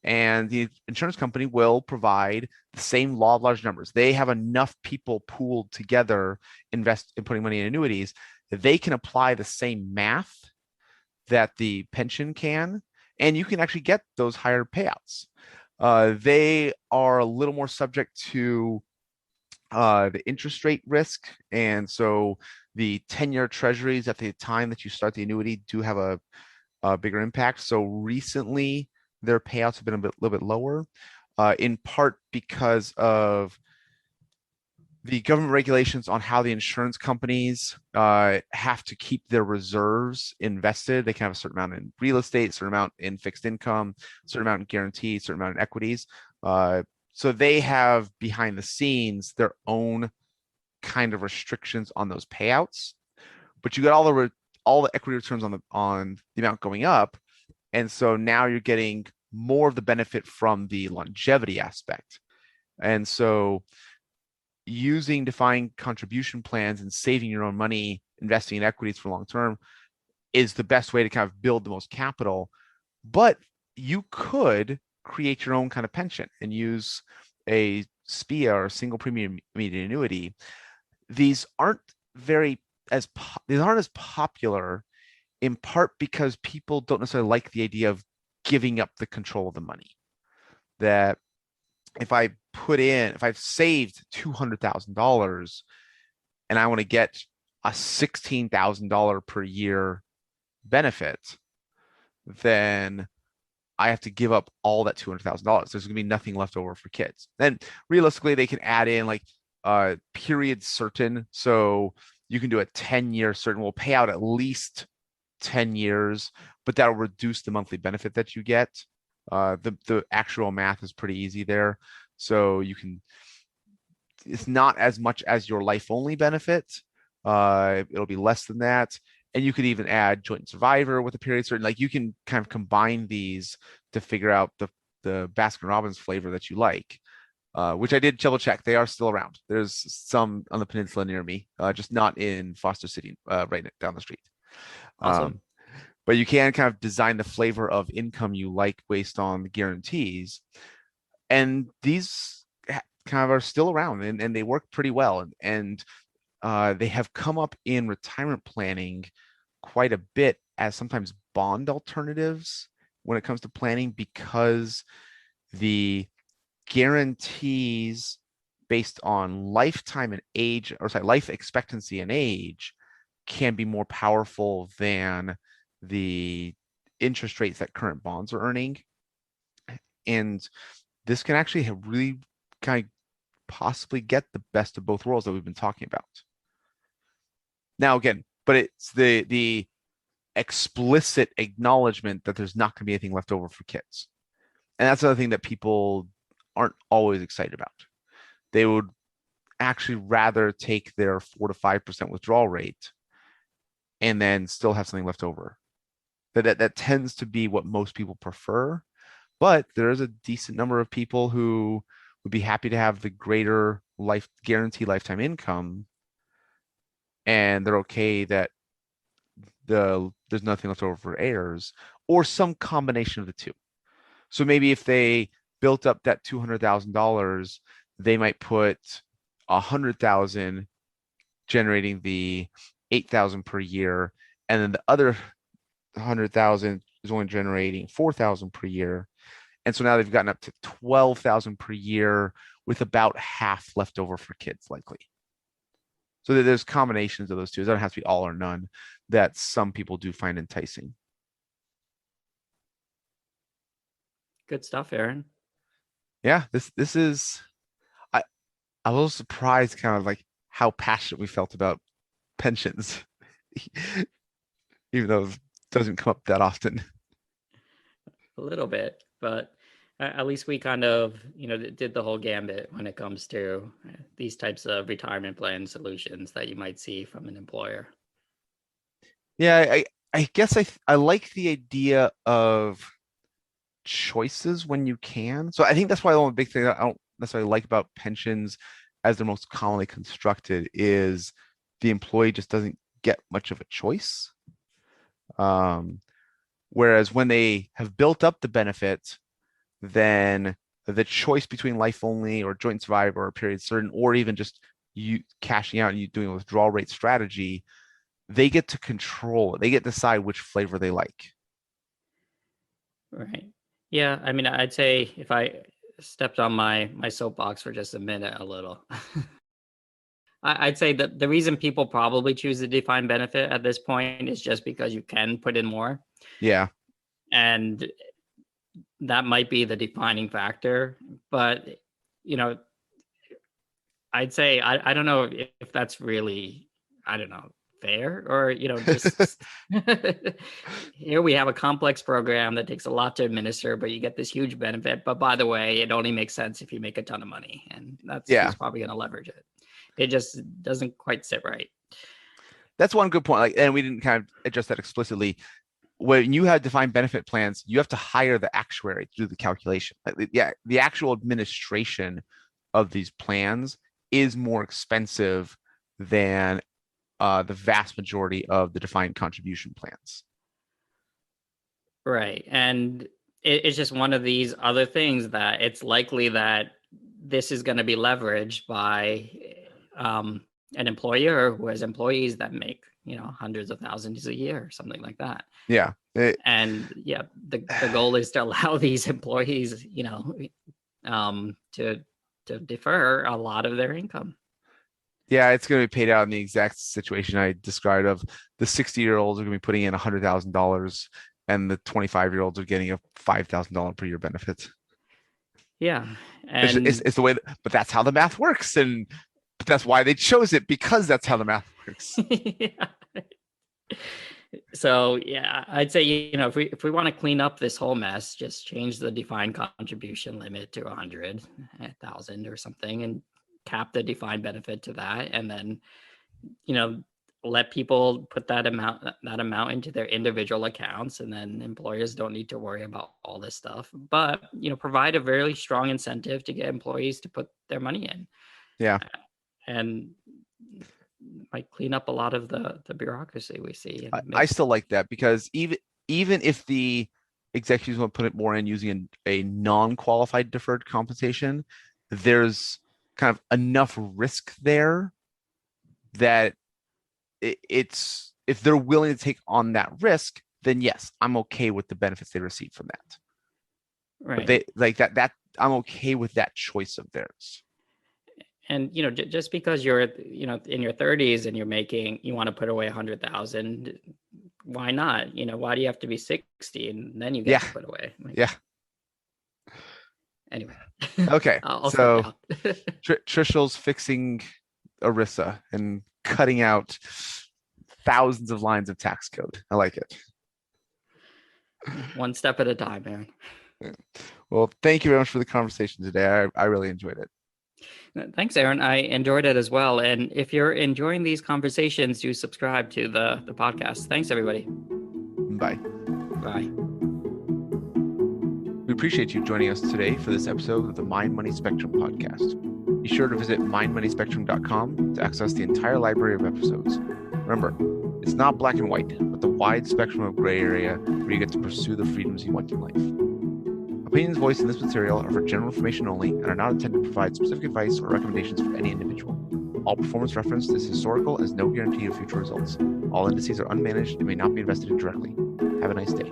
and the insurance company will provide the same law of large numbers. They have enough people pooled together, invest in putting money in annuities, that they can apply the same math that the pension can, and you can actually get those higher payouts. They are a little more subject to the interest rate risk, and so the 10-year treasuries at the time that you start the annuity do have a bigger impact. So recently, their payouts have been little bit lower, in part because of the government regulations on how the insurance companies have to keep their reserves invested. They can have a certain amount in real estate, a certain amount in fixed income, a certain amount in guaranteed, a certain amount in equities. So they have behind the scenes their own kind of restrictions on those payouts. But you got all the equity returns on the amount going up, and so now you're getting more of the benefit from the longevity aspect. And so using defined contribution plans and saving your own money, investing in equities for long term, is the best way to kind of build the most capital. But you could create your own kind of pension and use a SPIA, or single premium immediate annuity. These aren't as popular, in part because people don't necessarily like the idea of giving up the control of the money. That if I've saved $200,000 and I want to get a $16,000 per year benefit, then I have to give up all that $200,000. There's going to be nothing left over for kids. Then realistically, they can add in like period certain. So you can do a 10-year certain, will pay out at least 10 years, but that'll reduce the monthly benefit that you get. The actual math is pretty easy there. So it's not as much as your life only benefit. It'll be less than that. And you could even add joint survivor with a period certain. Like you can kind of combine these to figure out the Baskin Robbins flavor that you like, which I did double check. They are still around. There's some on the peninsula near me, just not in Foster City, right down the street. Awesome. But you can kind of design the flavor of income you like based on the guarantees. And these kind of are still around, and they work pretty well. And they have come up in retirement planning quite a bit as sometimes bond alternatives when it comes to planning because the guarantees based on lifetime and age, or sorry, life expectancy and age can be more powerful than the interest rates that current bonds are earning. And this can actually have really kind of possibly get the best of both worlds that we've been talking about. Now, again, but it's the explicit acknowledgement that there's not going to be anything left over for kids. And that's another thing that people aren't always excited about. They would actually rather take their 4 to 5% withdrawal rate and then still have something left over. That tends to be what most people prefer, but there is a decent number of people who would be happy to have the greater life guaranteed lifetime income, and they're okay that there's nothing left over for heirs, or some combination of the two. So maybe if they built up that $200,000, they might put 100,000 generating the 8,000 per year, and then the other 100,000 is only generating 4,000 per year. And so now they've gotten up to 12,000 per year with about half left over for kids, likely. So there's combinations of those two. It doesn't have to be all or none that some people do find enticing. Good stuff, Aaron. Yeah, this is, I'm a little surprised kind of like how passionate we felt about pensions, even though it doesn't come up that often. A little bit, but at least we kind of, did the whole gambit when it comes to these types of retirement plan solutions that you might see from an employer. Yeah, I guess I like the idea of choices when you can. So I think that's why the only big thing that I don't necessarily like about pensions as they're most commonly constructed is the employee just doesn't get much of a choice. Whereas when they have built up the benefit, then the choice between life only or joint survivor or period certain, or even just you cashing out and you doing a withdrawal rate strategy, they get to control it. They get to decide which flavor they like. Right. Yeah. I mean, I'd say if I stepped on my soapbox for just a minute, a little, I'd say that the reason people probably choose the defined benefit at this point is just because you can put in more. Yeah. And that might be the defining factor. But, I'd say, I don't know if that's really, I don't know, fair or, just here we have a complex program that takes a lot to administer, but you get this huge benefit. But by the way, it only makes sense if you make a ton of money, and that's who's probably going to leverage it. It just doesn't quite sit right. That's one good point. Like, and we didn't kind of address that explicitly. When you have defined benefit plans, you have to hire the actuary to do the calculation. Like, yeah, the actual administration of these plans is more expensive than the vast majority of the defined contribution plans. Right. And it's just one of these other things that it's likely that this is going to be leveraged by an employer who has employees that make, hundreds of thousands a year or something like that. Yeah. And yeah, the goal is to allow these employees, to defer a lot of their income. Yeah, it's going to be paid out in the exact situation I described of the 60-year-olds are going to be putting in $100,000 and the 25-year-olds are getting a $5,000 per year benefit. Yeah. And it's the way, but that's how the math works. And but that's why they chose it, because that's how the math works. Yeah. So yeah, I'd say, if we want to clean up this whole mess, just change the defined contribution limit to 100,000 or something, and cap the defined benefit to that, and then, let people put that amount into their individual accounts, and then employers don't need to worry about all this stuff. But provide a very strong incentive to get employees to put their money in. Yeah, and might clean up a lot of the bureaucracy we see. I still like that, because even if the executives want to put it more in using a non-qualified deferred compensation, there's kind of enough risk there that it's if they're willing to take on that risk, then yes, I'm okay with the benefits they receive from that. Right. But they like that I'm okay with that choice of theirs. And just because you're in your 30s and you want to put away 100,000, why not? Why do you have to be 60 and then you get to put away? Yeah. Anyway. Okay. I'll so Trishul's fixing ERISA and cutting out thousands of lines of tax code. I like it. One step at a time, Aaron. Yeah. Well, thank you very much for the conversation today. I really enjoyed it. Thanks, Aaron. I enjoyed it as well. And if you're enjoying these conversations, do subscribe to the podcast. Thanks, everybody. Bye. Bye. We appreciate you joining us today for this episode of the Mind Money Spectrum podcast. Be sure to visit mindmoneyspectrum.com to access the entire library of episodes. Remember, it's not black and white, but the wide spectrum of gray area where you get to pursue the freedoms you want in life. Opinions voiced in this material are for general information only and are not intended to provide specific advice or recommendations for any individual. All performance referenced is historical and is no guarantee of future results. All indices are unmanaged and may not be invested in directly. Have a nice day.